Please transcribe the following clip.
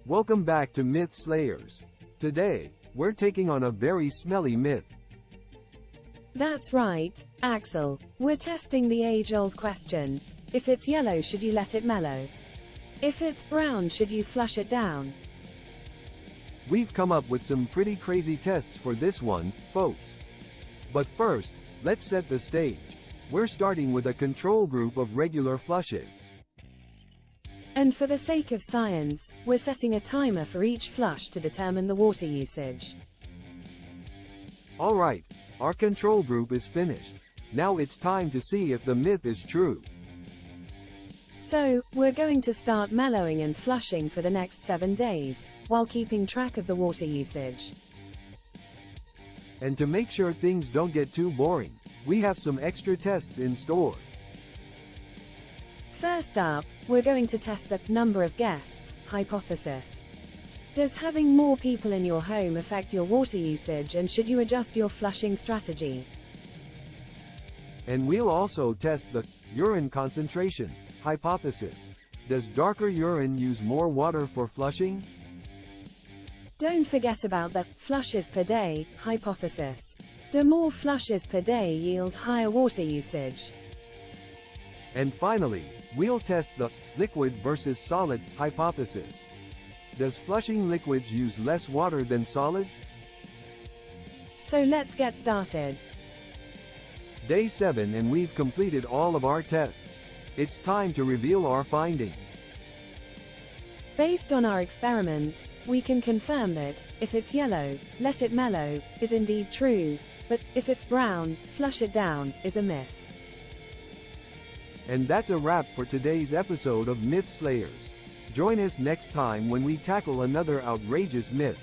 Welcome back to Myth Slayers. Today, we're taking on a very smelly myth. That's right, Axel. We're testing the age-old question. If it's yellow, should you let it mellow? If it's brown, should you flush it down? We've come up with some pretty crazy tests for this one, folks. But first, let's set the stage. We're starting with a control group of regular flushes. And for the sake of science, we're setting a timer for each flush to determine the water usage. Alright, our control group is finished. Now it's time to see if the myth is true. So, we're going to start mellowing and flushing for the next 7 days, while keeping track of the water usage. And to make sure things don't get too boring, we have some extra tests in store. First up, we're going to test the number of guests hypothesis. Does having more people in your home affect your water usage, and should you adjust your flushing strategy? And we'll also test the urine concentration hypothesis. Does darker urine use more water for flushing? Don't forget about the flushes per day hypothesis. Do more flushes per day yield higher water usage? And finally, we'll test the liquid versus solid hypothesis. Does flushing liquids use less water than solids? So let's get started. Day 7, and we've completed all of our tests. It's time to reveal our findings. Based on our experiments, we can confirm that, if it's yellow, let it mellow, is indeed true, but, if it's brown, flush it down, is a myth. And that's a wrap for today's episode of Myth Slayers. Join us next time when we tackle another outrageous myth.